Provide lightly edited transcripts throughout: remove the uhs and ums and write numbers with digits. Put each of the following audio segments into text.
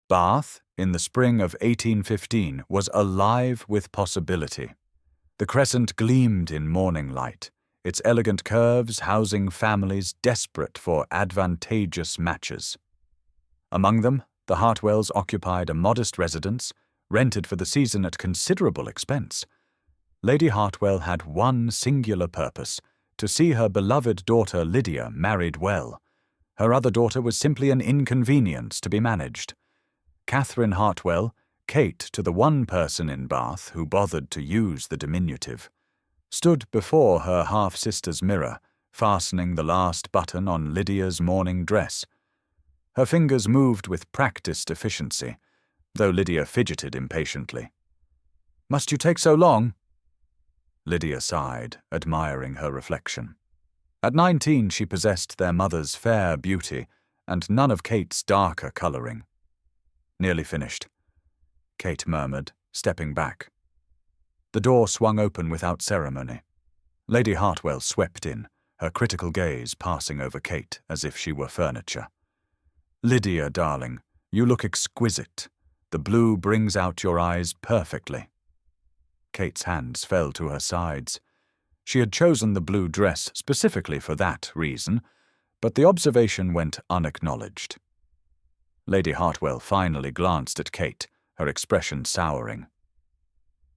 Bath, in the spring of 1815, was alive with possibility. The crescent gleamed in morning light, its elegant curves housing families desperate for advantageous matches. Among them, the Hartwells occupied a modest residence, rented for the season at considerable expense. Lady Hartwell had one singular purpose: to see her beloved daughter Lydia married well. Her other daughter was simply an inconvenience to be managed. Catherine Hartwell, Kate to the one person in Bath who bothered to use the diminutive, stood before her half-sister's mirror, fastening the last button on Lydia's morning dress. Her fingers moved with practiced efficiency, though Lydia fidgeted impatiently. "Must you take so long?" Lydia sighed, admiring her reflection. At 19 she possessed their mother's fair beauty, and none of Kate's darker colouring. "Nearly finished," Kate murmured, stepping back. The door swung open without ceremony. Lady Hartwell swept in, her critical gaze passing over Kate as if she were furniture. "Lydia, darling, you look exquisite. The blue brings out your eyes perfectly." Kate's hands fell to her sides. She had chosen the blue dress specifically for that reason, but the observation went unacknowledged. Lady Hartwell finally glanced at Kate, her expression souring.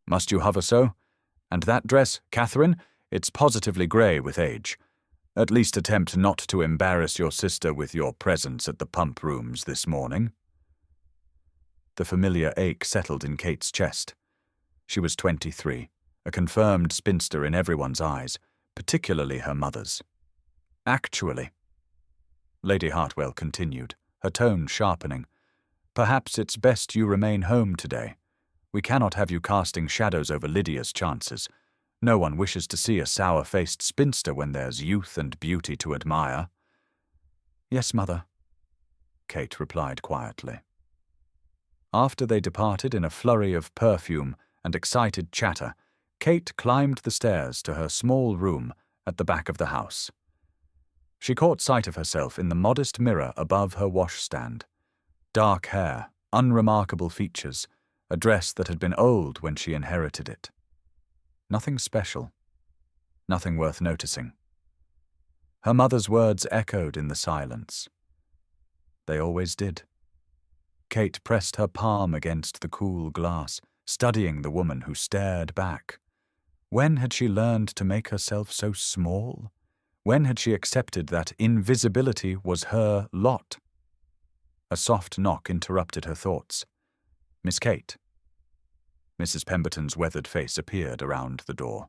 "Must you hover so? And that dress, Catherine? It's positively grey with age. At least attempt not to embarrass your sister with your presence at the pump rooms this morning." The familiar ache settled in Kate's chest. She was 23, a confirmed spinster in everyone's eyes, particularly her mother's. "Actually," Lady Hartwell continued, her tone sharpening, "perhaps it's best you remain home today. We cannot have you casting shadows over Lydia's chances. No one wishes to see a sour-faced spinster when there's youth and beauty to admire." "Yes, Mother," Kate replied quietly. After they departed in a flurry of perfume and excited chatter, Kate climbed the stairs to her small room at the back of the house. She caught sight of herself in the modest mirror above her washstand. Dark hair, unremarkable features, a dress that had been old when she inherited it. Nothing special. Nothing worth noticing. Her mother's words echoed in the silence. They always did. Kate pressed her palm against the cool glass, studying the woman who stared back. When had she learned to make herself so small? When had she accepted that invisibility was her lot? A soft knock interrupted her thoughts. "Miss Kate." Mrs. Pemberton's weathered face appeared around the door.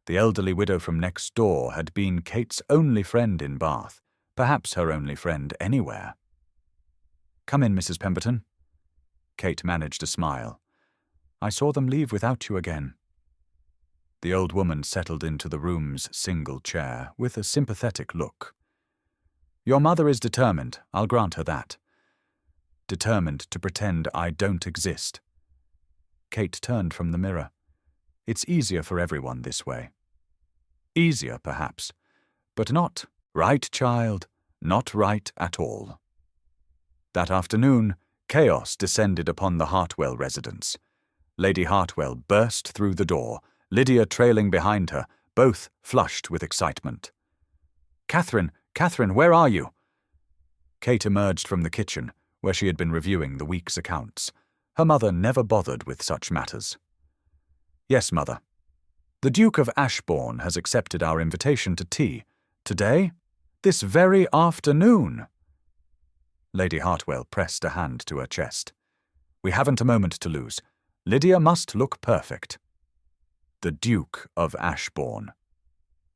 The elderly widow from next door had been Kate's only friend in Bath, perhaps her only friend anywhere. "Come in, Mrs. Pemberton." Kate managed a smile. "I saw them leave without you again." The old woman settled into the room's single chair with a sympathetic look. "Your mother is determined, I'll grant her that. Determined to pretend I don't exist." Kate turned from the mirror. "It's easier for everyone this way." Easier, perhaps, but not right, child, not right at all. That afternoon, chaos descended upon the Hartwell residence. Lady Hartwell burst through the door, Lydia trailing behind her, both flushed with excitement. Catherine, where are you?" Kate emerged from the kitchen, where she had been reviewing the week's accounts. Her mother never bothered with such matters. "Yes, Mother. The Duke of Ashbourne has accepted our invitation to tea. Today? This very afternoon." Lady Hartwell pressed a hand to her chest. "We haven't a moment to lose. Lydia must look perfect." The Duke of Ashbourne.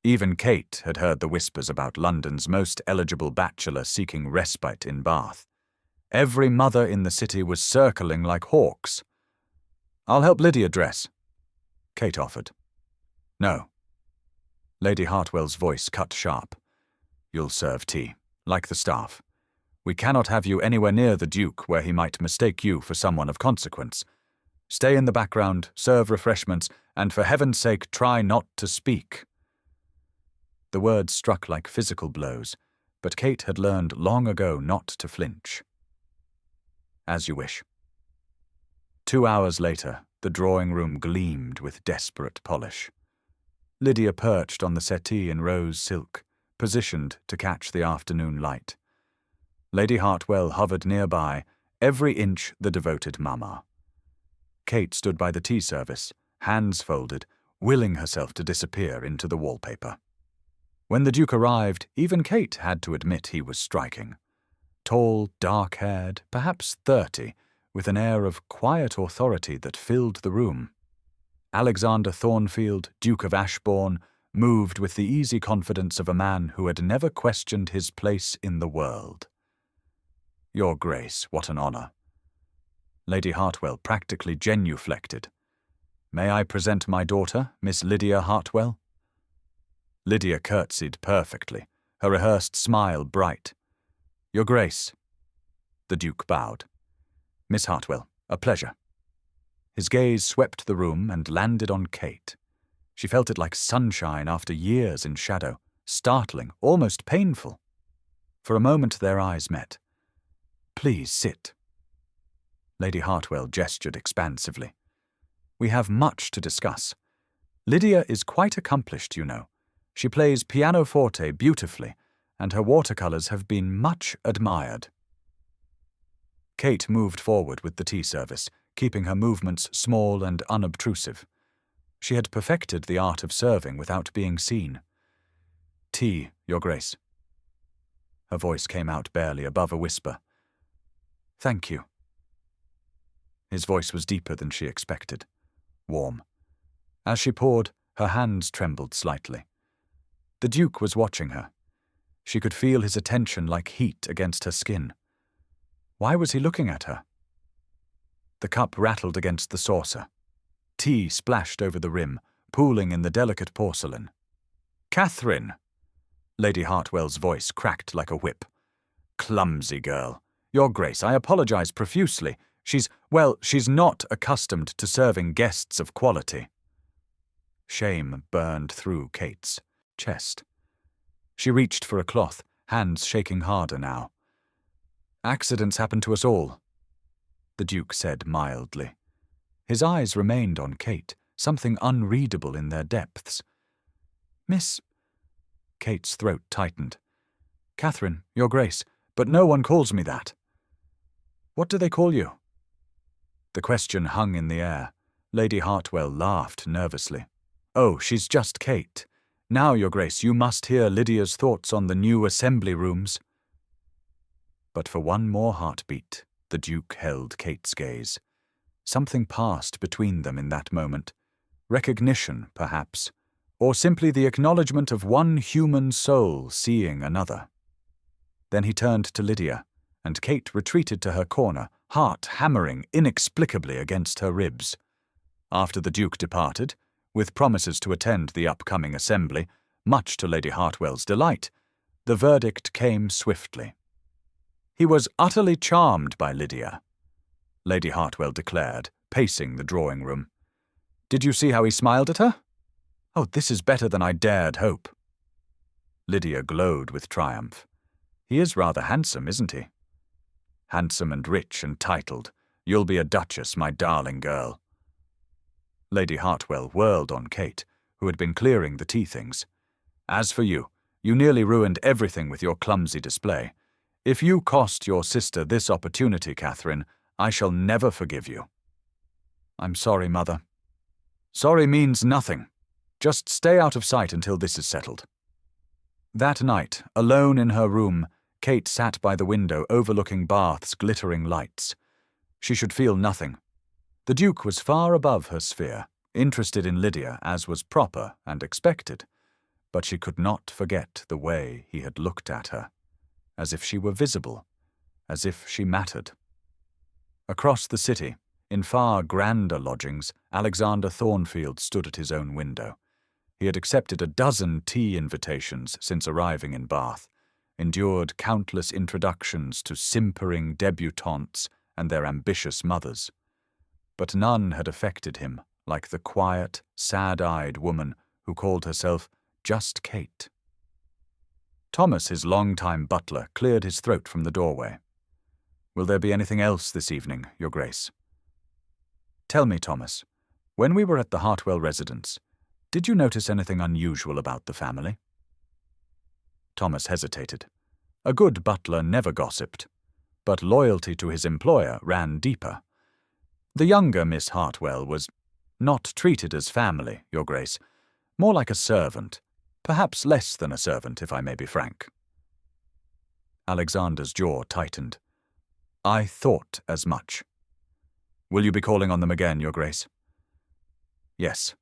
Even Kate had heard the whispers about London's most eligible bachelor seeking respite in Bath. Every mother in the city was circling like hawks. "I'll help Lydia dress," Kate offered. "No." Lady Hartwell's voice cut sharp. "You'll serve tea, like the staff. We cannot have you anywhere near the Duke where he might mistake you for someone of consequence. Stay in the background, serve refreshments, and for heaven's sake try not to speak." The words struck like physical blows, but Kate had learned long ago not to flinch. As you wish. 2 hours later, the drawing-room gleamed with desperate polish. Lydia perched on the settee in rose silk, positioned to catch the afternoon light. Lady Hartwell hovered nearby, every inch the devoted mamma. Kate stood by the tea service, hands folded, willing herself to disappear into the wallpaper. When the Duke arrived, even Kate had to admit he was striking. Tall, dark-haired, perhaps 30, with an air of quiet authority that filled the room. Alexander Thornfield, Duke of Ashbourne, moved with the easy confidence of a man who had never questioned his place in the world. Your Grace, what an honour. Lady Hartwell practically genuflected. May I present my daughter, Miss Lydia Hartwell? Lydia curtsied perfectly, her rehearsed smile bright. Your Grace. The Duke bowed. Miss Hartwell, a pleasure. His gaze swept the room and landed on Kate. She felt it like sunshine after years in shadow, startling, almost painful. For a moment their eyes met. Please sit. Lady Hartwell gestured expansively. We have much to discuss. Lydia is quite accomplished, you know. She plays pianoforte beautifully, and her watercolours have been much admired. Kate moved forward with the tea service, keeping her movements small and unobtrusive. She had perfected the art of serving without being seen. Tea, Your Grace. Her voice came out barely above a whisper. Thank you. His voice was deeper than she expected, warm. As she poured, her hands trembled slightly. The Duke was watching her. She could feel his attention like heat against her skin. Why was he looking at her? The cup rattled against the saucer. Tea splashed over the rim, pooling in the delicate porcelain. Catherine! Lady Hartwell's voice cracked like a whip. Clumsy girl. Your Grace, I apologize profusely. She's not accustomed to serving guests of quality. Shame burned through Kate's chest. She reached for a cloth, hands shaking harder now. Accidents happen to us all, the Duke said mildly. His eyes remained on Kate, something unreadable in their depths. Miss... Kate's throat tightened. Catherine, Your Grace, but no one calls me that. What do they call you? The question hung in the air. Lady Hartwell laughed nervously. Oh, she's just Kate. Now, Your Grace, you must hear Lydia's thoughts on the new assembly rooms. But for one more heartbeat, the Duke held Kate's gaze. Something passed between them in that moment. Recognition, perhaps, or simply the acknowledgement of one human soul seeing another. Then he turned to Lydia, and Kate retreated to her corner, heart hammering inexplicably against her ribs. After the Duke departed, with promises to attend the upcoming assembly, much to Lady Hartwell's delight, the verdict came swiftly. He was utterly charmed by Lydia, Lady Hartwell declared, pacing the drawing-room. Did you see how he smiled at her? Oh, this is better than I dared hope. Lydia glowed with triumph. He is rather handsome, isn't he? Handsome and rich and titled. You'll be a duchess, my darling girl. Lady Hartwell whirled on Kate, who had been clearing the tea things. As for you, you nearly ruined everything with your clumsy display. If you cost your sister this opportunity, Catherine, I shall never forgive you. I'm sorry, Mother. Sorry means nothing. Just stay out of sight until this is settled. That night, alone in her room, Kate sat by the window overlooking Bath's glittering lights. She should feel nothing. The Duke was far above her sphere, interested in Lydia as was proper and expected, but she could not forget the way he had looked at her, as if she were visible, as if she mattered. Across the city, in far grander lodgings, Alexander Thornfield stood at his own window. He had accepted a dozen tea invitations since arriving in Bath, endured countless introductions to simpering debutantes and their ambitious mothers. But none had affected him like the quiet, sad-eyed woman who called herself just Kate. Thomas, his long-time butler, cleared his throat from the doorway. Will there be anything else this evening, Your Grace? Tell me, Thomas, when we were at the Hartwell residence, did you notice anything unusual about the family? Thomas hesitated. A good butler never gossiped, but loyalty to his employer ran deeper. The younger Miss Hartwell was not treated as family, Your Grace, more like a servant, perhaps less than a servant, if I may be frank. Alexander's jaw tightened. I thought as much. Will you be calling on them again, Your Grace? Yes.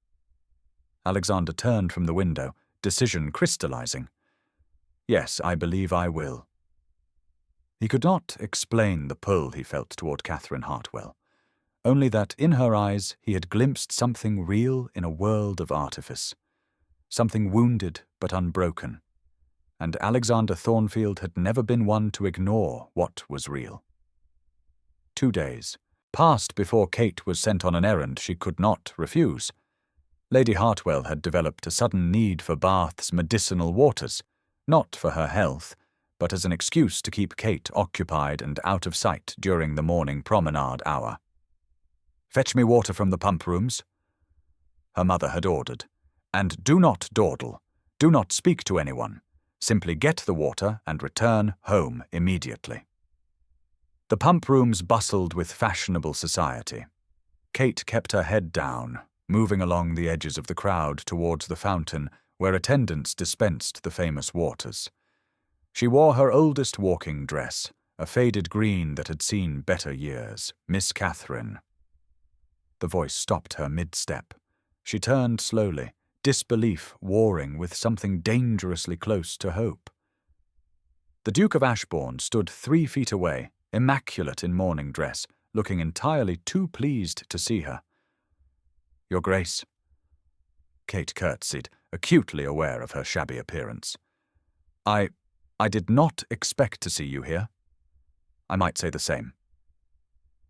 Alexander turned from the window, decision crystallizing. Yes, I believe I will. He could not explain the pull he felt toward Catherine Hartwell, only that in her eyes he had glimpsed something real in a world of artifice, something wounded but unbroken, and Alexander Thornfield had never been one to ignore what was real. 2 days passed before Kate was sent on an errand she could not refuse. Lady Hartwell had developed a sudden need for Bath's medicinal waters, not for her health, but as an excuse to keep Kate occupied and out of sight during the morning promenade hour. Fetch me water from the pump rooms, her mother had ordered, and do not dawdle, do not speak to anyone, simply get the water and return home immediately. The pump rooms bustled with fashionable society. Kate kept her head down, moving along the edges of the crowd towards the fountain where attendants dispensed the famous waters. She wore her oldest walking dress, a faded green that had seen better years, Miss Catherine. The voice stopped her mid-step. She turned slowly, disbelief warring with something dangerously close to hope. The Duke of Ashbourne stood 3 feet away, immaculate in morning dress, looking entirely too pleased to see her. Your Grace. Kate curtsied, acutely aware of her shabby appearance. I did not expect to see you here. I might say the same.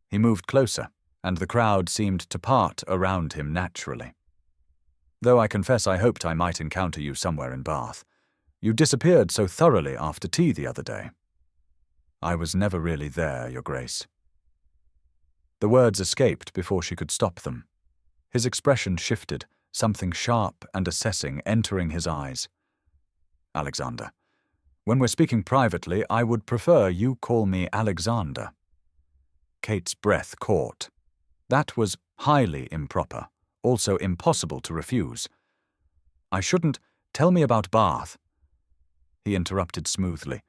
He moved closer, and the crowd seemed to part around him naturally. Though I confess I hoped I might encounter you somewhere in Bath. You disappeared so thoroughly after tea the other day. I was never really there, Your Grace. The words escaped before she could stop them. His expression shifted, something sharp and assessing entering his eyes. Alexander, when we're speaking privately, I would prefer you call me Alexander. Kate's breath caught. That was highly improper, also impossible to refuse. I shouldn't. Tell me about Bath. He interrupted smoothly.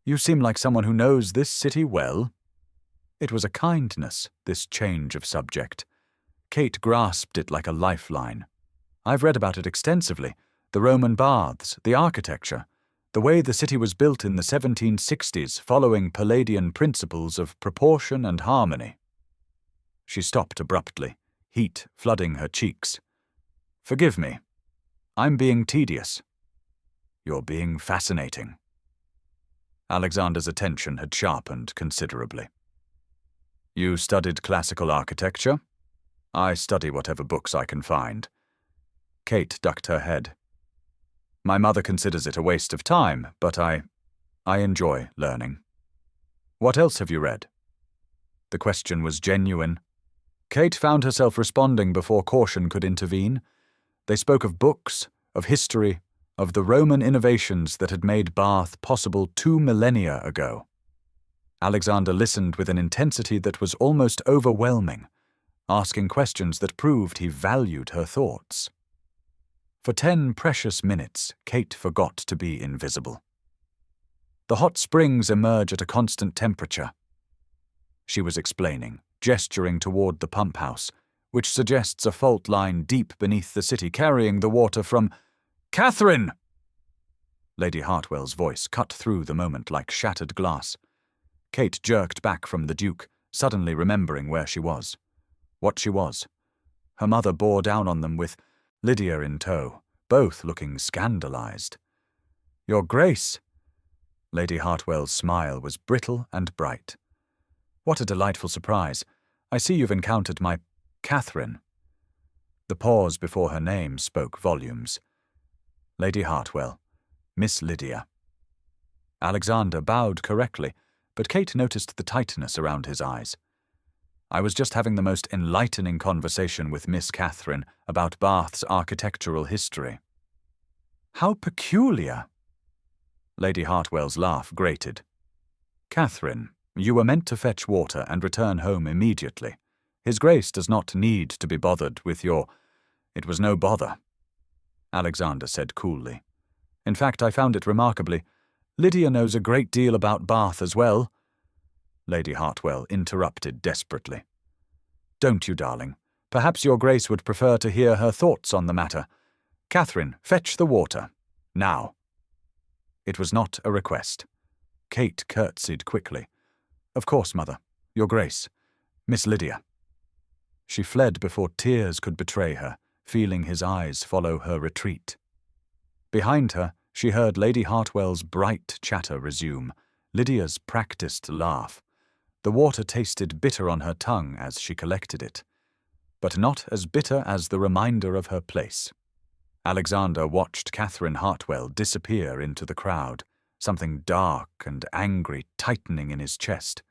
You seem like someone who knows this city well. It was a kindness, this change of subject. Kate grasped it like a lifeline. I've read about it extensively. The Roman baths, the architecture, the way the city was built in the 1760s following Palladian principles of proportion and harmony. She stopped abruptly, heat flooding her cheeks. Forgive me. I'm being tedious. You're being fascinating. Alexander's attention had sharpened considerably. You studied classical architecture? I study whatever books I can find. Kate ducked her head. My mother considers it a waste of time, but I enjoy learning. What else have you read? The question was genuine. Kate found herself responding before caution could intervene. They spoke of books, of history, of the Roman innovations that had made Bath possible 2 millennia ago. Alexander listened with an intensity that was almost overwhelming, asking questions that proved he valued her thoughts. For 10 precious minutes, Kate forgot to be invisible. The hot springs emerge at a constant temperature. She was explaining, gesturing toward the pump house, which suggests a fault line deep beneath the city carrying the water from— Catherine! Lady Hartwell's voice cut through the moment like shattered glass. Kate jerked back from the Duke, suddenly remembering where she was. What she was. Her mother bore down on them with Lydia in tow, both looking scandalized. Your Grace! Lady Hartwell's smile was brittle and bright. What a delightful surprise. I see you've encountered my Catherine. The pause before her name spoke volumes. Lady Hartwell, Miss Lydia. Alexander bowed correctly, but Kate noticed the tightness around his eyes. "I was just having the most enlightening conversation with Miss Catherine about Bath's architectural history." "How peculiar!" Lady Hartwell's laugh grated. "Catherine, you were meant to fetch water and return home immediately. His Grace does not need to be bothered with your—" "It was no bother," Alexander said coolly. "In fact, I found it remarkably. Lydia knows a great deal about Bath as well." Lady Hartwell interrupted desperately. "Don't you, darling? Perhaps your Grace would prefer to hear her thoughts on the matter. Catherine, fetch the water. Now." It was not a request. Kate curtsied quickly. "Of course, Mother. Your Grace. Miss Lydia." She fled before tears could betray her, feeling his eyes follow her retreat. Behind her, she heard Lady Hartwell's bright chatter resume, Lydia's practiced laugh. The water tasted bitter on her tongue as she collected it, but not as bitter as the reminder of her place. Alexander watched Catherine Hartwell disappear into the crowd, something dark and angry tightening in his chest.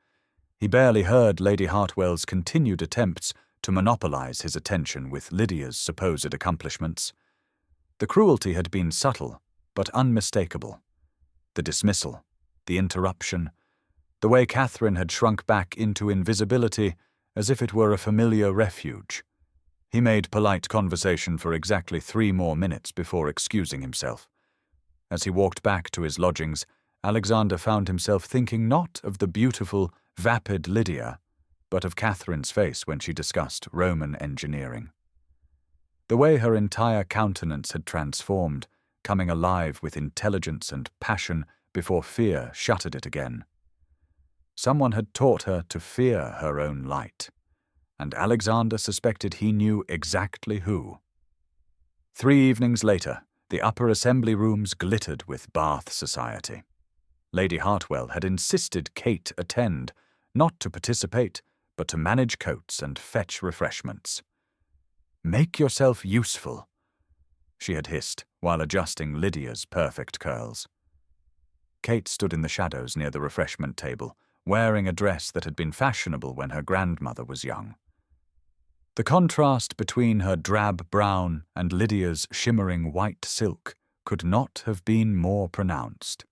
He barely heard Lady Hartwell's continued attempts to monopolize his attention with Lydia's supposed accomplishments. The cruelty had been subtle, but unmistakable. The dismissal, the interruption, the way Catherine had shrunk back into invisibility as if it were a familiar refuge. He made polite conversation for exactly 3 more minutes before excusing himself. As he walked back to his lodgings, Alexander found himself thinking not of the beautiful, vapid Lydia, but of Catherine's face when she discussed Roman engineering. The way her entire countenance had transformed, coming alive with intelligence and passion before fear shuttered it again. Someone had taught her to fear her own light, and Alexander suspected he knew exactly who. 3 evenings later, the upper assembly rooms glittered with Bath society. Lady Hartwell had insisted Kate attend, not to participate, but to manage coats and fetch refreshments. "Make yourself useful," she had hissed while adjusting Lydia's perfect curls. Kate stood in the shadows near the refreshment table, wearing a dress that had been fashionable when her grandmother was young. The contrast between her drab brown and Lydia's shimmering white silk could not have been more pronounced.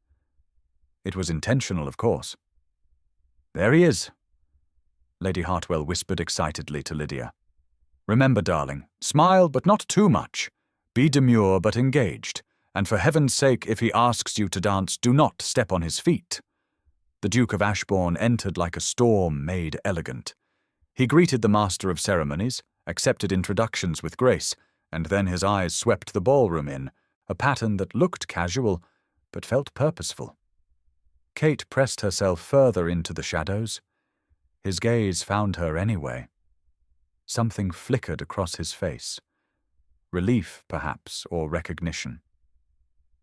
It was intentional, of course. "There he is," Lady Hartwell whispered excitedly to Lydia. "Remember, darling, smile, but not too much. Be demure but engaged, and for heaven's sake, if he asks you to dance, do not step on his feet." The Duke of Ashbourne entered like a storm made elegant. He greeted the master of ceremonies, accepted introductions with grace, and then his eyes swept the ballroom in, a pattern that looked casual, but felt purposeful. Kate pressed herself further into the shadows. His gaze found her anyway. Something flickered across his face. Relief, perhaps, or recognition.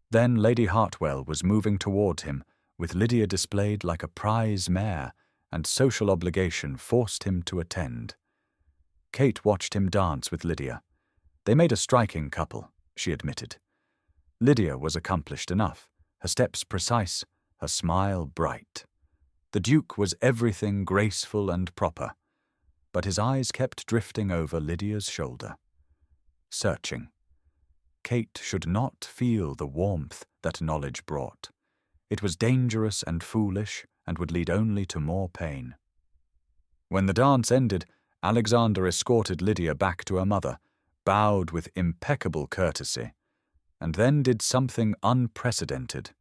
Then Lady Hartwell was moving toward him, with Lydia displayed like a prize mare, and social obligation forced him to attend. Kate watched him dance with Lydia. They made a striking couple, she admitted. Lydia was accomplished enough, her steps precise, her smile bright. The Duke was everything graceful and proper, but his eyes kept drifting over Lydia's shoulder. Searching. Kate should not feel the warmth that knowledge brought. It was dangerous and foolish, and would lead only to more pain. When the dance ended, Alexander escorted Lydia back to her mother, bowed with impeccable courtesy, and then did something unprecedented.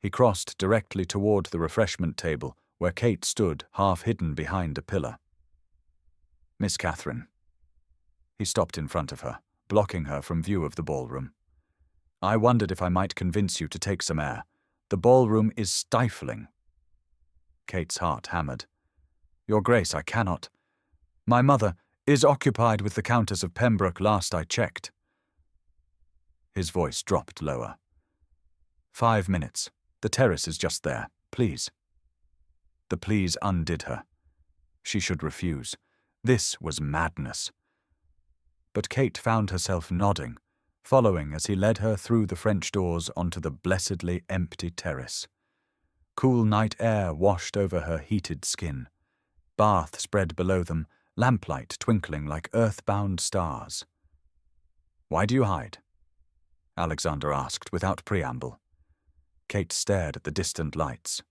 He crossed directly toward the refreshment table, where Kate stood half hidden behind a pillar. "Miss Catherine." He stopped in front of her, blocking her from view of the ballroom. "I wondered if I might convince you to take some air. The ballroom is stifling." Kate's heart hammered. "Your Grace, I cannot. My mother is occupied with the Countess of Pembroke last I checked." His voice dropped lower. 5 minutes. The terrace is just there. Please." The please undid her. She should refuse. This was madness. But Kate found herself nodding, following as he led her through the French doors onto the blessedly empty terrace. Cool night air washed over her heated skin. Bath spread below them, lamplight twinkling like earthbound stars. "Why do you hide?" Alexander asked without preamble. Kate stared at the distant lights.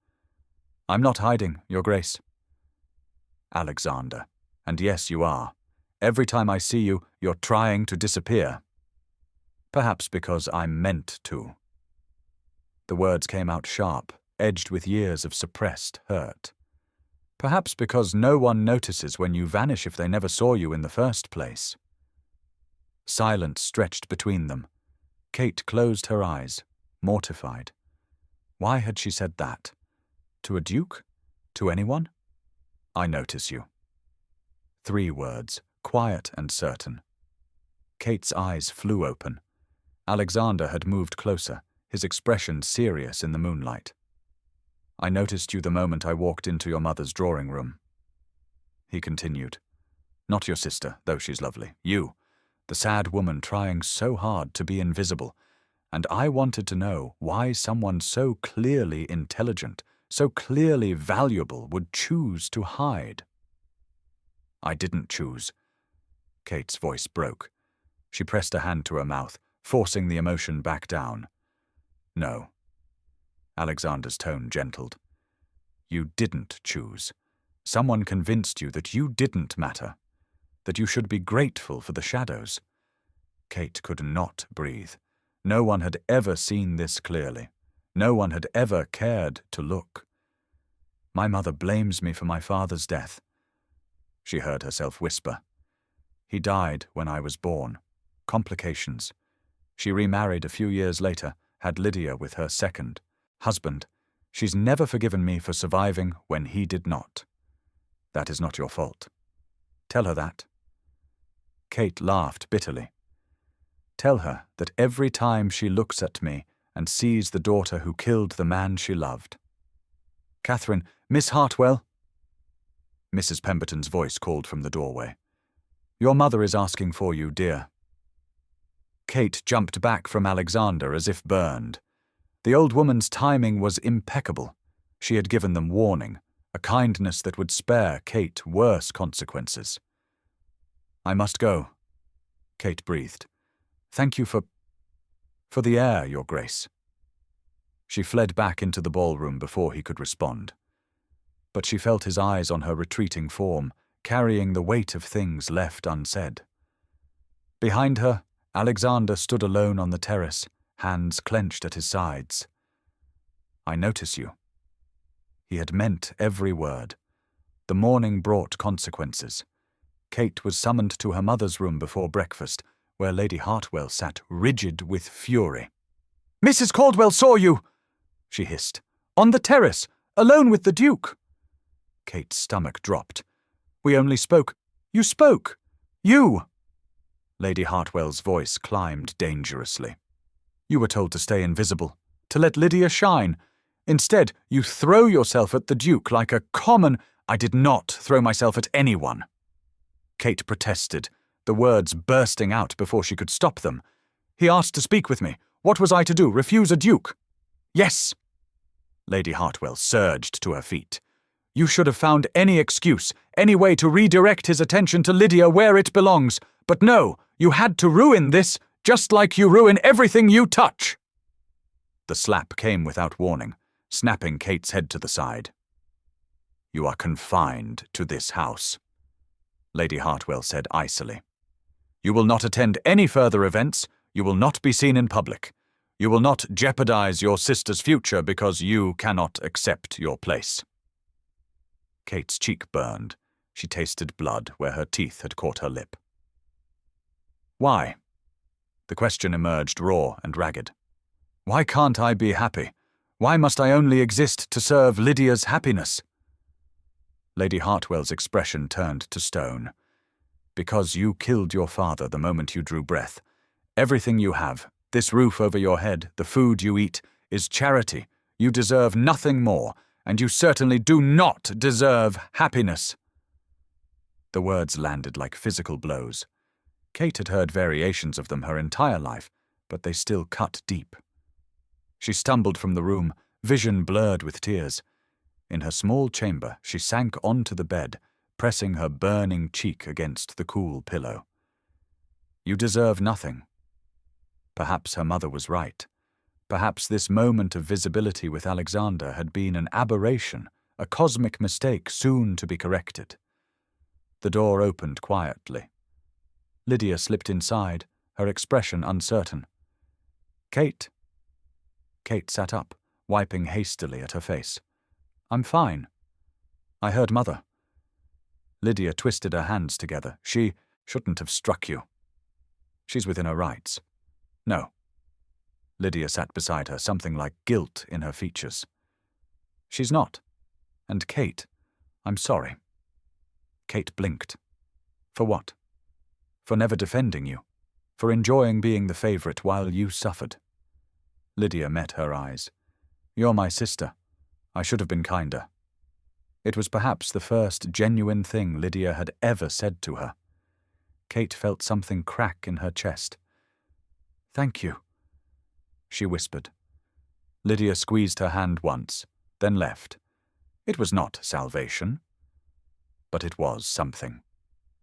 "I'm not hiding, Your Grace." "Alexander, and yes, you are. Every time I see you, you're trying to disappear. Perhaps because I'm meant to." The words came out sharp, edged with years of suppressed hurt. "Perhaps because no one notices when you vanish if they never saw you in the first place." Silence stretched between them. Kate closed her eyes, mortified. Why had she said that? To a duke? To anyone? "I notice you." 3 words, quiet and certain. Kate's eyes flew open. Alexander had moved closer, his expression serious in the moonlight. "I noticed you the moment I walked into your mother's drawing room." He continued. "Not your sister, though she's lovely. You, the sad woman trying so hard to be invisible. And I wanted to know why someone so clearly intelligent, so clearly valuable, would choose to hide." "I didn't choose." Kate's voice broke. She pressed a hand to her mouth, forcing the emotion back down. "No." Alexander's tone gentled. "You didn't choose. Someone convinced you that you didn't matter, that you should be grateful for the shadows." Kate could not breathe. No one had ever seen this clearly. No one had ever cared to look. "My mother blames me for my father's death," she heard herself whisper. "He died when I was born. Complications. She remarried a few years later, had Lydia with her second husband. She's never forgiven me for surviving when he did not. That is not your fault. Tell her that." Kate laughed bitterly. "Tell her that every time she looks at me and sees the daughter who killed the man she loved." "Catherine, Miss Hartwell." Mrs. Pemberton's voice called from the doorway. "Your mother is asking for you, dear." Kate jumped back from Alexander as if burned. The old woman's timing was impeccable. She had given them warning, a kindness that would spare Kate worse consequences. "I must go," Kate breathed. "Thank you for the air, Your Grace." She fled back into the ballroom before he could respond. But she felt his eyes on her retreating form, carrying the weight of things left unsaid. Behind her, Alexander stood alone on the terrace, hands clenched at his sides. "I notice you." He had meant every word. The morning brought consequences. Kate was summoned to her mother's room before breakfast, where Lady Hartwell sat rigid with fury. "Mrs. Caldwell saw you," she hissed. "On the terrace, alone with the Duke." Kate's stomach dropped. "We only spoke." "You spoke. You." Lady Hartwell's voice climbed dangerously. "You were told to stay invisible, to let Lydia shine. Instead, you throw yourself at the Duke like a common—" "I did not throw myself at anyone." Kate protested, the words bursting out before she could stop them. "He asked to speak with me. What was I to do, refuse a Duke?" "Yes." Lady Hartwell surged to her feet. "You should have found any excuse, any way to redirect his attention to Lydia where it belongs. But no, you had to ruin this, just like you ruin everything you touch." The slap came without warning, snapping Kate's head to the side. "You are confined to this house," Lady Hartwell said icily. "You will not attend any further events. You will not be seen in public. You will not jeopardize your sister's future because you cannot accept your place." Kate's cheek burned. She tasted blood where her teeth had caught her lip. "Why?" The question emerged raw and ragged. "Why can't I be happy? Why must I only exist to serve Lydia's happiness?" Lady Hartwell's expression turned to stone. "Because you killed your father the moment you drew breath. Everything you have, this roof over your head, the food you eat, is charity. You deserve nothing more, and you certainly do not deserve happiness." The words landed like physical blows. Kate had heard variations of them her entire life, but they still cut deep. She stumbled from the room, vision blurred with tears. In her small chamber, she sank onto the bed, pressing her burning cheek against the cool pillow. You deserve nothing. Perhaps her mother was right. Perhaps this moment of visibility with Alexander had been an aberration, a cosmic mistake soon to be corrected. The door opened quietly. Lydia slipped inside, her expression uncertain. Kate. Kate sat up, wiping hastily at her face. I'm fine. I heard Mother. Lydia twisted her hands together. She shouldn't have struck you. She's within her rights. No. Lydia sat beside her, something like guilt in her features. She's not. And Kate, I'm sorry. Kate blinked. For what? For never defending you. For enjoying being the favorite while you suffered. Lydia met her eyes. You're my sister. I should have been kinder. It was perhaps the first genuine thing Lydia had ever said to her. Kate felt something crack in her chest. Thank you, she whispered. Lydia squeezed her hand once, then left. It was not salvation, but it was something.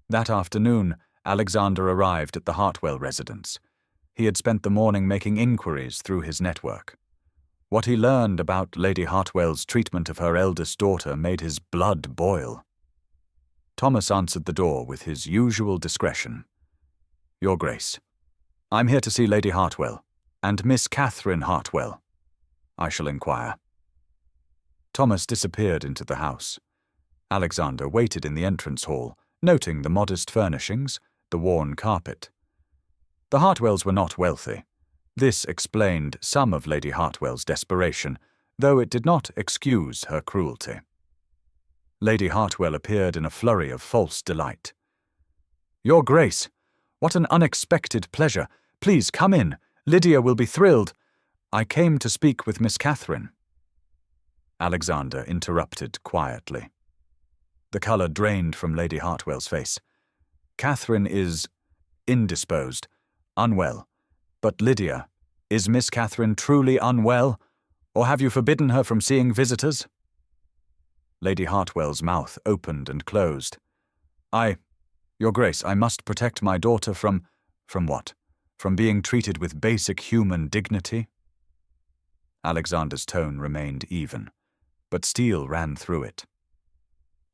That afternoon, Alexander arrived at the Hartwell residence. He had spent the morning making inquiries through his network. What he learned about Lady Hartwell's treatment of her eldest daughter made his blood boil. Thomas answered the door with his usual discretion. Your Grace, I'm here to see Lady Hartwell, and Miss Catherine Hartwell. I shall inquire. Thomas disappeared into the house. Alexander waited in the entrance hall, noting the modest furnishings, the worn carpet. The Hartwells were not wealthy. This explained some of Lady Hartwell's desperation, though it did not excuse her cruelty. Lady Hartwell appeared in a flurry of false delight. Your Grace, what an unexpected pleasure. Please come in. Lydia will be thrilled. I came to speak with Miss Catherine. Alexander interrupted quietly. The colour drained from Lady Hartwell's face. Catherine is indisposed, unwell. But Lydia, is Miss Catherine truly unwell, or have you forbidden her from seeing visitors? Lady Hartwell's mouth opened and closed. Your Grace, I must protect my daughter from what? From being treated with basic human dignity? Alexander's tone remained even, but steel ran through it.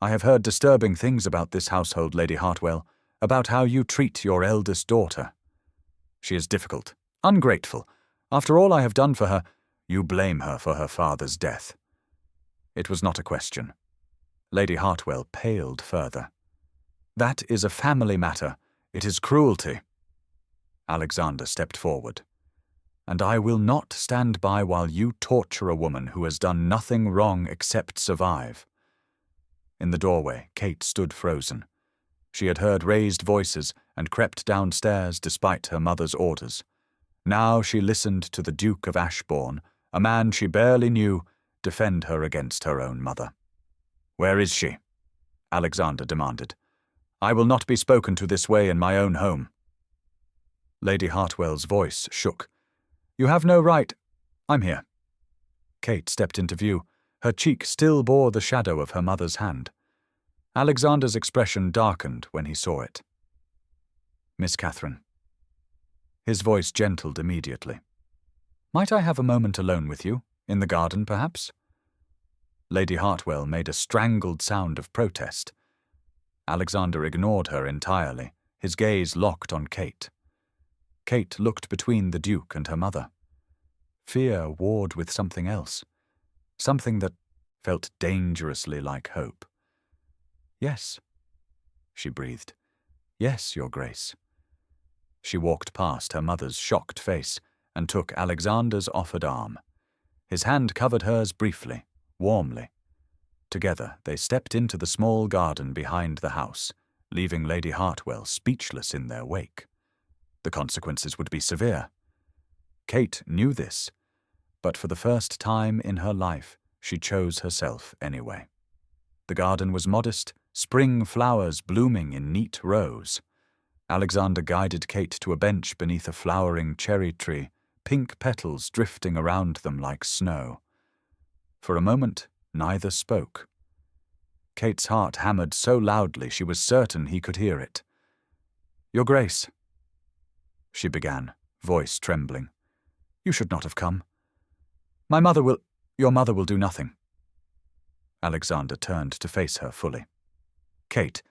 I have heard disturbing things about this household, Lady Hartwell, about how you treat your eldest daughter. She is difficult, ungrateful. After all I have done for her, you blame her for her father's death. It was not a question. Lady Hartwell paled further. That is a family matter. It is cruelty. Alexander stepped forward. And I will not stand by while you torture a woman who has done nothing wrong except survive. In the doorway, Kate stood frozen. She had heard raised voices and crept downstairs despite her mother's orders. Now she listened to the Duke of Ashbourne, a man she barely knew, defend her against her own mother. Where is she? Alexander demanded. I will not be spoken to this way in my own home. Lady Hartwell's voice shook. You have no right. I'm here. Kate stepped into view. Her cheek still bore the shadow of her mother's hand. Alexander's expression darkened when he saw it. Miss Catherine. His voice gentled immediately. Might I have a moment alone with you? In the garden, perhaps? Lady Hartwell made a strangled sound of protest. Alexander ignored her entirely, his gaze locked on Kate. Kate looked between the Duke and her mother. Fear warred with something else, something that felt dangerously like hope. Yes, she breathed. Yes, Your Grace. She walked past her mother's shocked face and took Alexander's offered arm. His hand covered hers briefly, warmly. Together they stepped into the small garden behind the house, leaving Lady Hartwell speechless in their wake. The consequences would be severe. Kate knew this, but for the first time in her life, she chose herself anyway. The garden was modest, spring flowers blooming in neat rows. Alexander guided Kate to a bench beneath a flowering cherry tree, pink petals drifting around them like snow. For a moment, neither spoke. Kate's heart hammered so loudly she was certain he could hear it. "Your Grace," she began, voice trembling. "You should not have come. Your mother will do nothing." Alexander turned to face her fully. "Kate,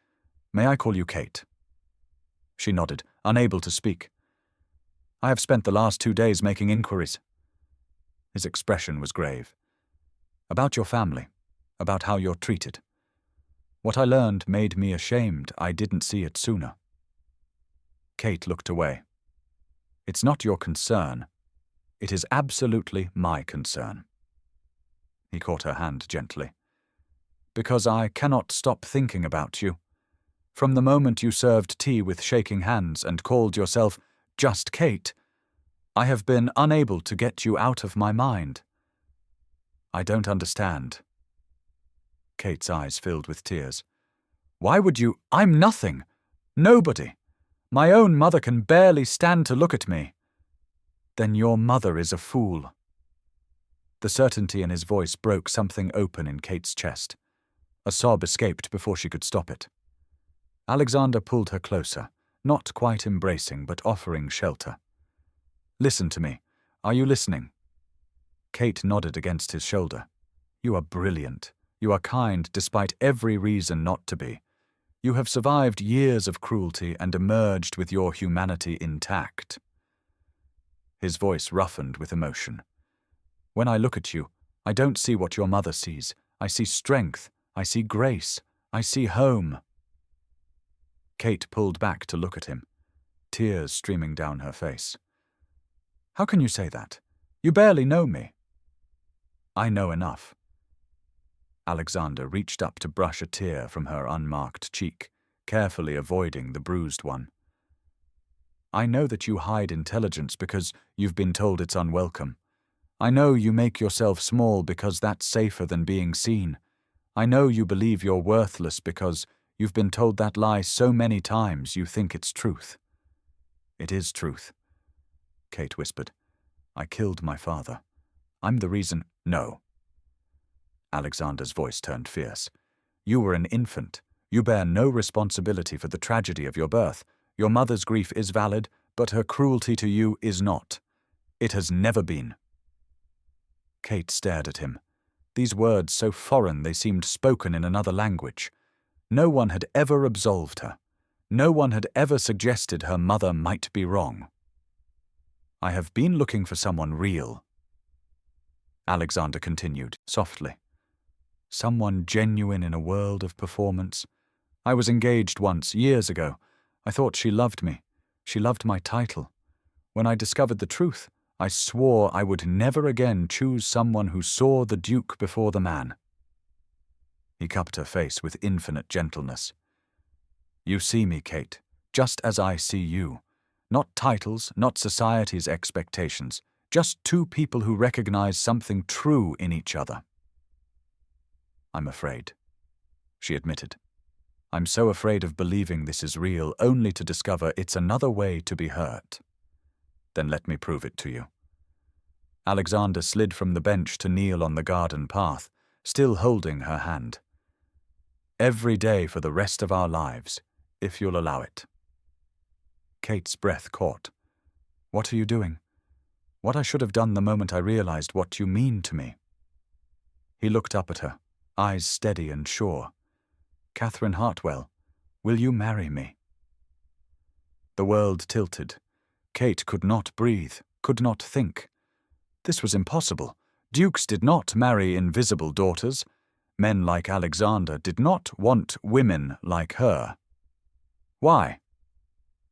may I call you Kate?" She nodded, unable to speak. "I have spent the last 2 days making inquiries." His expression was grave. "About your family, about how you're treated. What I learned made me ashamed I didn't see it sooner." Kate looked away. "It's not your concern. It is absolutely my concern." He caught her hand gently. "Because I cannot stop thinking about you. From the moment you served tea with shaking hands and called yourself just Kate, I have been unable to get you out of my mind. I don't understand." Kate's eyes filled with tears. "Why would you? I'm nothing. Nobody. My own mother can barely stand to look at me." "Then your mother is a fool." The certainty in his voice broke something open in Kate's chest. A sob escaped before she could stop it. Alexander pulled her closer, not quite embracing but offering shelter. "Listen to me. Are you listening?" Kate nodded against his shoulder. "You are brilliant. You are kind despite every reason not to be. You have survived years of cruelty and emerged with your humanity intact." His voice roughened with emotion. "When I look at you, I don't see what your mother sees. I see strength. I see grace. I see home." Kate pulled back to look at him, tears streaming down her face. "How can you say that? You barely know me." "I know enough." Alexander reached up to brush a tear from her unmarked cheek, carefully avoiding the bruised one. "I know that you hide intelligence because you've been told it's unwelcome. I know you make yourself small because that's safer than being seen. I know you believe you're worthless because you've been told that lie so many times you think it's truth." "It is truth," Kate whispered. "I killed my father. I'm the reason—" "No." Alexander's voice turned fierce. "You were an infant. You bear no responsibility for the tragedy of your birth. Your mother's grief is valid, but her cruelty to you is not. It has never been." Kate stared at him. These words so foreign they seemed spoken in another language. No one had ever absolved her. No one had ever suggested her mother might be wrong. "I have been looking for someone real," Alexander continued, softly. "Someone genuine in a world of performance. I was engaged once, years ago. I thought she loved me. She loved my title. When I discovered the truth, I swore I would never again choose someone who saw the Duke before the man." He cupped her face with infinite gentleness. "You see me, Kate, just as I see you. Not titles, not society's expectations, just two people who recognize something true in each other." "I'm afraid," she admitted. "I'm so afraid of believing this is real only to discover it's another way to be hurt." "Then let me prove it to you." Alexander slid from the bench to kneel on the garden path, still holding her hand. "Every day for the rest of our lives, if you'll allow it." Kate's breath caught. "What are you doing?" "What I should have done the moment I realized what you mean to me." He looked up at her, eyes steady and sure. "Catherine Hartwell, will you marry me?" The world tilted. Kate could not breathe, could not think. This was impossible. Dukes did not marry invisible daughters. Men like Alexander did not want women like her. Why?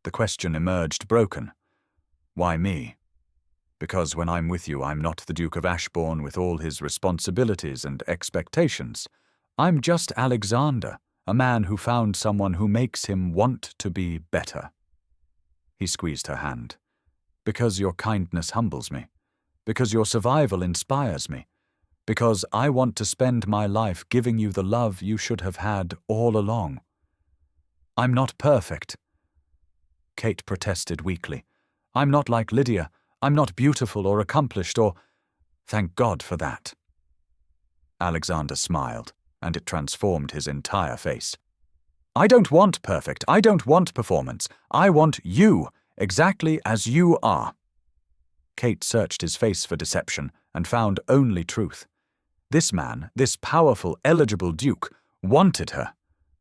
The question emerged broken. Why me? Because when I'm with you, I'm not the Duke of Ashbourne with all his responsibilities and expectations. I'm just Alexander, a man who found someone who makes him want to be better. He squeezed her hand. Because your kindness humbles me. Because your survival inspires me. Because I want to spend my life giving you the love you should have had all along. I'm not perfect. Kate protested weakly. I'm not like Lydia. I'm not beautiful or accomplished or... Thank God for that. Alexander smiled, and it transformed his entire face. I don't want perfect. I don't want performance. I want you, exactly as you are. Kate searched his face for deception and found only truth. This man, this powerful, eligible duke, wanted her,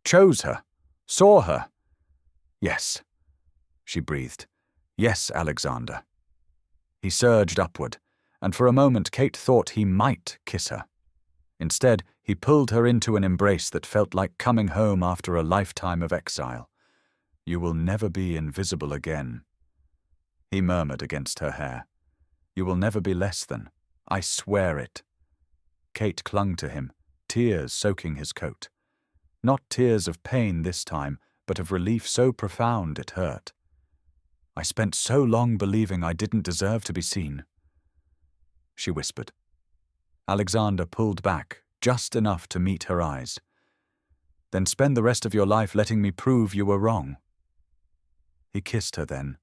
chose her, saw her. Yes, she breathed. Yes, Alexander. He surged upward, and for a moment Kate thought he might kiss her. Instead, he pulled her into an embrace that felt like coming home after a lifetime of exile. You will never be invisible again. He murmured against her hair. You will never be less than. I swear it. Kate clung to him, tears soaking his coat. Not tears of pain this time, but of relief so profound it hurt. I spent so long believing I didn't deserve to be seen. She whispered. Alexander pulled back, just enough to meet her eyes. Then spend the rest of your life letting me prove you were wrong. He kissed her then,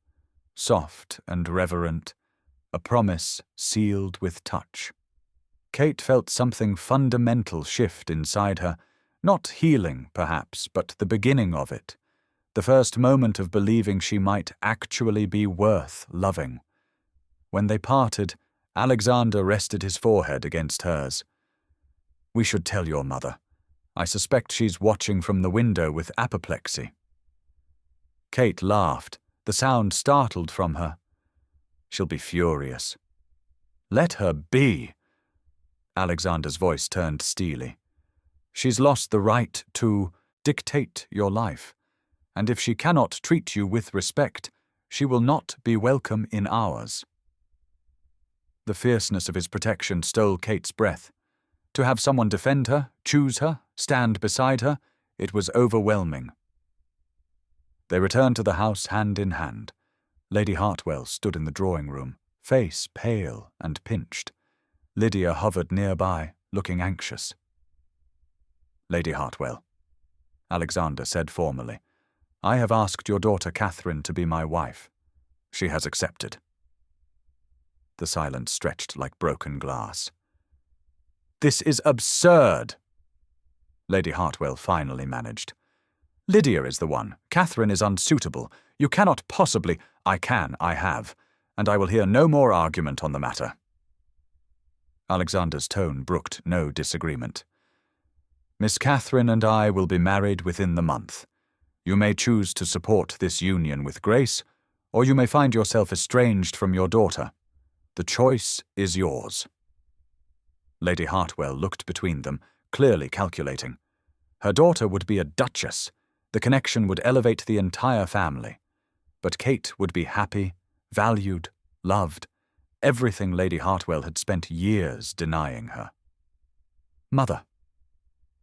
soft and reverent, a promise sealed with touch. Kate felt something fundamental shift inside her, not healing, perhaps, but the beginning of it, the first moment of believing she might actually be worth loving. When they parted, Alexander rested his forehead against hers. We should tell your mother. I suspect she's watching from the window with apoplexy. Kate laughed. The sound startled from her. She'll be furious. Let her be. Alexander's voice turned steely. She's lost the right to dictate your life, and if she cannot treat you with respect, she will not be welcome in ours. The fierceness of his protection stole Kate's breath. To have someone defend her, choose her, stand beside her, it was overwhelming. They returned to the house hand in hand. Lady Hartwell stood in the drawing-room, face pale and pinched. Lydia hovered nearby, looking anxious. Lady Hartwell, Alexander said formally, I have asked your daughter Catherine to be my wife. She has accepted. The silence stretched like broken glass. This is absurd, Lady Hartwell finally managed. Lydia is the one. Catherine is unsuitable. You cannot possibly— I can, I have, and I will hear no more argument on the matter. Alexander's tone brooked no disagreement. Miss Catherine and I will be married within the month. You may choose to support this union with grace, or you may find yourself estranged from your daughter. The choice is yours. Lady Hartwell looked between them, clearly calculating. Her daughter would be a duchess. The connection would elevate the entire family. But Kate would be happy, valued, loved, everything Lady Hartwell had spent years denying her. Mother,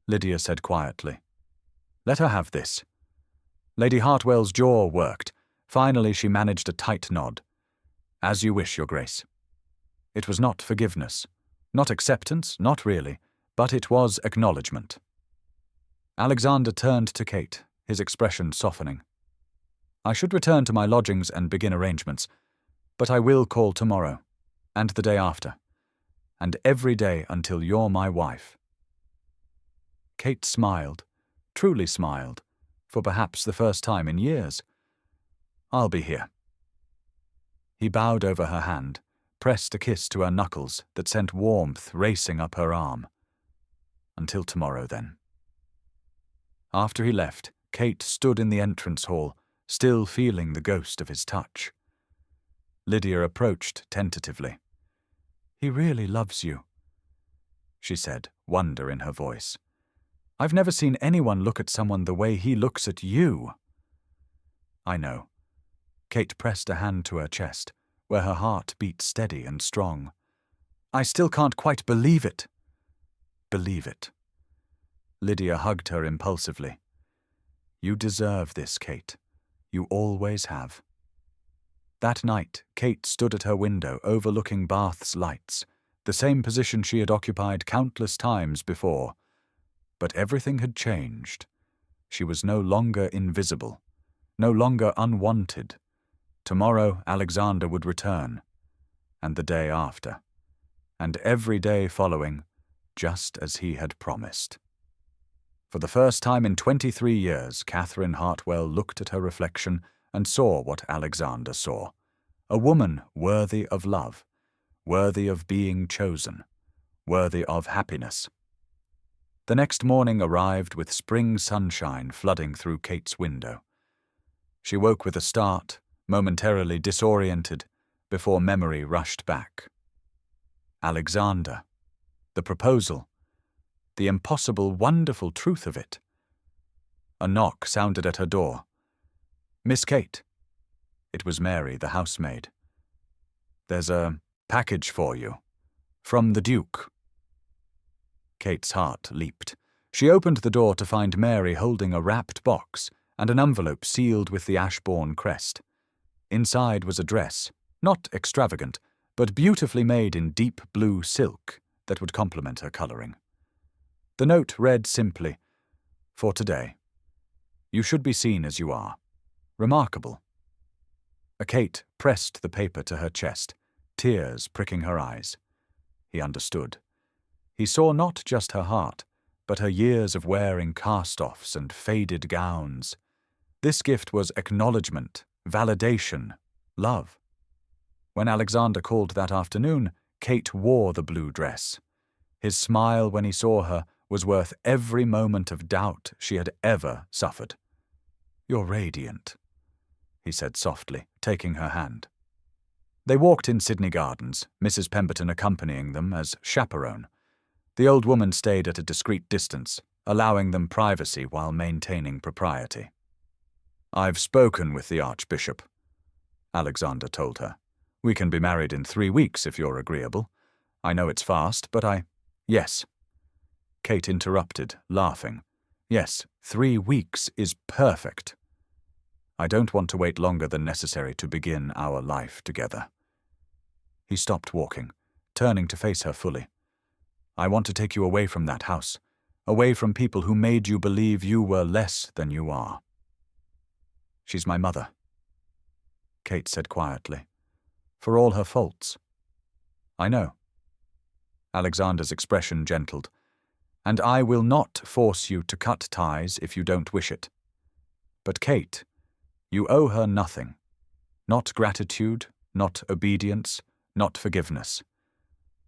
Lydia said quietly, let her have this. Lady Hartwell's jaw worked. Finally she managed a tight nod. As you wish, Your Grace. It was not forgiveness, not acceptance, not really, but it was acknowledgement. Alexander turned to Kate, his expression softening. I should return to my lodgings and begin arrangements, but I will call tomorrow, and the day after, and every day until you're my wife. Kate smiled, truly smiled, for perhaps the first time in years. I'll be here. He bowed over her hand, pressed a kiss to her knuckles that sent warmth racing up her arm. Until tomorrow, then. After he left, Kate stood in the entrance hall, still feeling the ghost of his touch. Lydia approached tentatively. He really loves you, she said, wonder in her voice. I've never seen anyone look at someone the way he looks at you. I know. Kate pressed a hand to her chest, where her heart beat steady and strong. I still can't quite believe it. Believe it. Lydia hugged her impulsively. You deserve this, Kate. You always have. That night, Kate stood at her window overlooking Bath's lights, the same position she had occupied countless times before. But everything had changed. She was no longer invisible, no longer unwanted. Tomorrow Alexander would return, and the day after, and every day following, just as he had promised. For the first time in 23 years, Catherine Hartwell looked at her reflection and saw what Alexander saw. A woman worthy of love, worthy of being chosen, worthy of happiness. The next morning arrived with spring sunshine flooding through Kate's window. She woke with a start, momentarily disoriented, before memory rushed back. Alexander. The proposal. The impossible, wonderful truth of it. A knock sounded at her door. "Miss Kate." It was Mary, the housemaid. "There's a package for you. From the Duke." Kate's heart leaped. She opened the door to find Mary holding a wrapped box and an envelope sealed with the Ashbourne crest. Inside was a dress, not extravagant, but beautifully made in deep blue silk that would complement her colouring. The note read simply, "For today. You should be seen as you are. Remarkable." Kate pressed the paper to her chest, tears pricking her eyes. He understood. He saw not just her heart, but her years of wearing cast-offs and faded gowns. This gift was acknowledgement, validation, love. When Alexander called that afternoon, Kate wore the blue dress. His smile when he saw her was worth every moment of doubt she had ever suffered. "You're radiant," he said softly, taking her hand. They walked in Sydney Gardens, Mrs. Pemberton accompanying them as chaperone. The old woman stayed at a discreet distance, allowing them privacy while maintaining propriety. "I've spoken with the Archbishop," Alexander told her. "We can be married in 3 weeks if you're agreeable. I know it's fast, but Yes." Kate interrupted, laughing. "Yes, 3 weeks is perfect. I don't want to wait longer than necessary to begin our life together." He stopped walking, turning to face her fully. "I want to take you away from that house, away from people who made you believe you were less than you are." "She's my mother," Kate said quietly. "For all her faults." "I know." Alexander's expression gentled. "And I will not force you to cut ties if you don't wish it. But Kate, you owe her nothing. Not gratitude, not obedience, not forgiveness.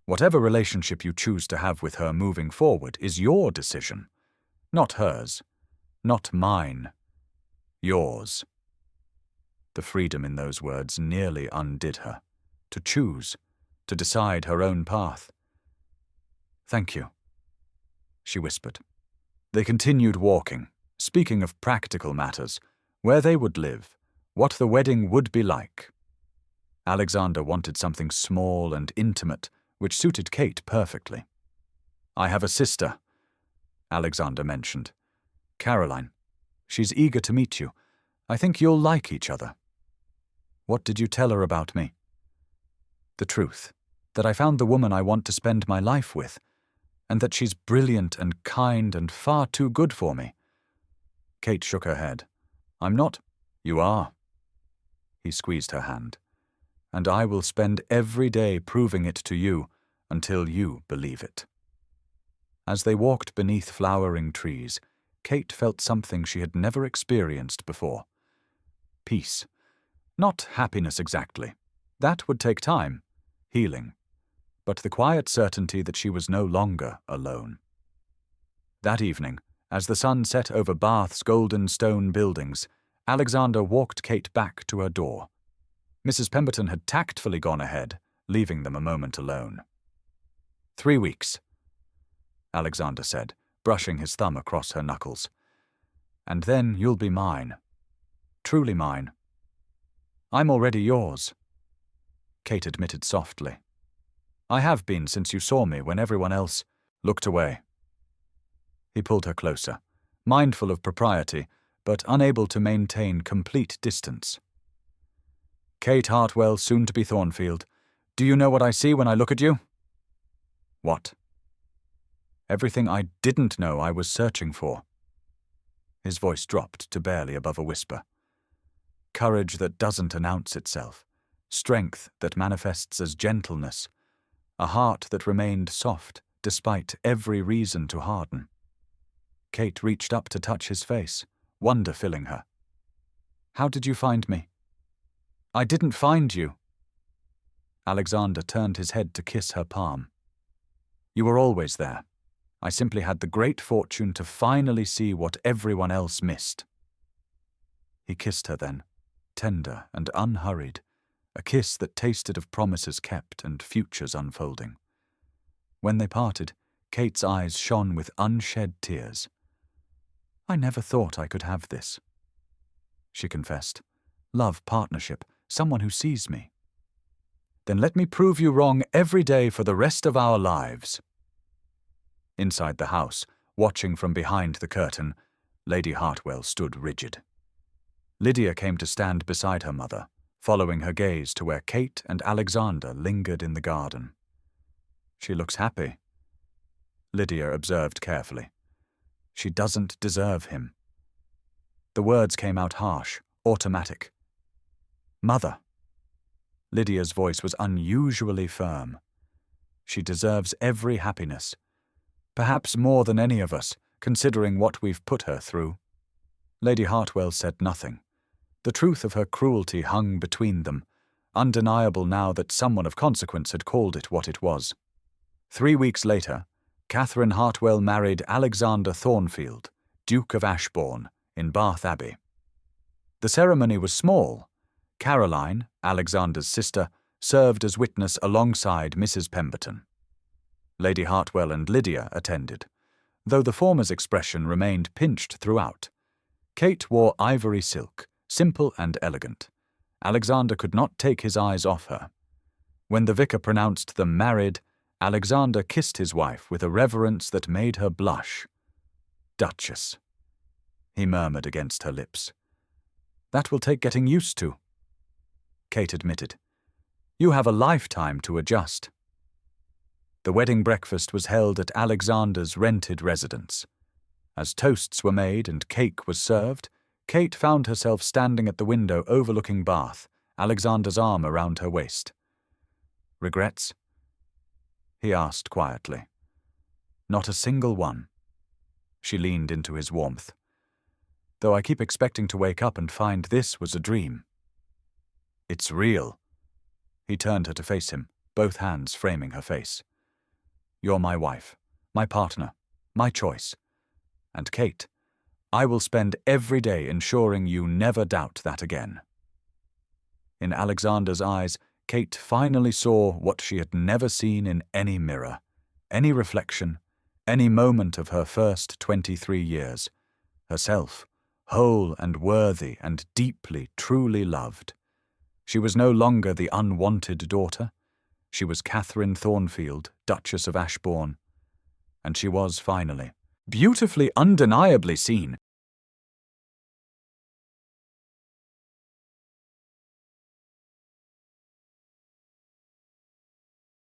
Whatever relationship you choose to have with her moving forward is your decision. Not hers. Not mine. Yours." The freedom in those words nearly undid her. To choose, to decide her own path. "Thank you," she whispered. They continued walking, speaking of practical matters, where they would live, what the wedding would be like. Alexander wanted something small and intimate, which suited Kate perfectly. "I have a sister," Alexander mentioned. "Caroline. She's eager to meet you. I think you'll like each other." "What did you tell her about me?" "The truth, that I found the woman I want to spend my life with, and that she's brilliant and kind and far too good for me." Kate shook her head. "I'm not." "You are." He squeezed her hand. "And I will spend every day proving it to you until you believe it." As they walked beneath flowering trees, Kate felt something she had never experienced before. Peace. Not happiness exactly. That would take time. Healing. But the quiet certainty that she was no longer alone. That evening, as the sun set over Bath's golden stone buildings, Alexander walked Kate back to her door. Mrs. Pemberton had tactfully gone ahead, leaving them a moment alone. 3 weeks, Alexander said, brushing his thumb across her knuckles. "And then you'll be mine. Truly mine." "I'm already yours," Kate admitted softly. "I have been since you saw me when everyone else looked away." He pulled her closer, mindful of propriety, but unable to maintain complete distance. "Kate Hartwell, soon to be Thornfield, do you know what I see when I look at you?" "What?" "Everything I didn't know I was searching for." His voice dropped to barely above a whisper. "Courage that doesn't announce itself, strength that manifests as gentleness, a heart that remained soft despite every reason to harden. Kate reached up to touch his face, wonder filling her. "How did you find me?" "I didn't find you." Alexander turned his head to kiss her palm. "You were always there. I simply had the great fortune to finally see what everyone else missed." He kissed her then, tender and unhurried, a kiss that tasted of promises kept and futures unfolding. When they parted, Kate's eyes shone with unshed tears. "I never thought I could have this," she confessed. "Love, partnership, someone who sees me." "Then let me prove you wrong every day for the rest of our lives." Inside the house, watching from behind the curtain, Lady Hartwell stood rigid. Lydia came to stand beside her mother, following her gaze to where Kate and Alexander lingered in the garden. "She looks happy," Lydia observed carefully. "She doesn't deserve him." The words came out harsh, automatic. "Mother." Lydia's voice was unusually firm. "She deserves every happiness. Perhaps more than any of us, considering what we've put her through." Lady Hartwell said nothing. The truth of her cruelty hung between them, undeniable now that someone of consequence had called it what it was. 3 weeks later, Catherine Hartwell married Alexander Thornfield, Duke of Ashbourne, in Bath Abbey. The ceremony was small. Caroline, Alexander's sister, served as witness alongside Mrs. Pemberton. Lady Hartwell and Lydia attended, though the former's expression remained pinched throughout. Kate wore ivory silk, simple and elegant. Alexander could not take his eyes off her. When the vicar pronounced them married, Alexander kissed his wife with a reverence that made her blush. "Duchess," he murmured against her lips. "That will take getting used to." Kate admitted. "You have a lifetime to adjust." The wedding breakfast was held at Alexander's rented residence. As toasts were made and cake was served, Kate found herself standing at the window overlooking Bath, Alexander's arm around her waist. "Regrets?" he asked quietly. "Not a single one." She leaned into his warmth. "Though I keep expecting to wake up and find this was a dream." "It's real." He turned her to face him, both hands framing her face. "You're my wife, my partner, my choice. And Kate, I will spend every day ensuring you never doubt that again." In Alexander's eyes, Kate finally saw what she had never seen in any mirror, any reflection, any moment of her first 23 years. Herself, whole and worthy and deeply, truly loved. She was no longer the unwanted daughter. She was Catherine Thornfield, Duchess of Ashbourne. And she was finally, beautifully, undeniably seen,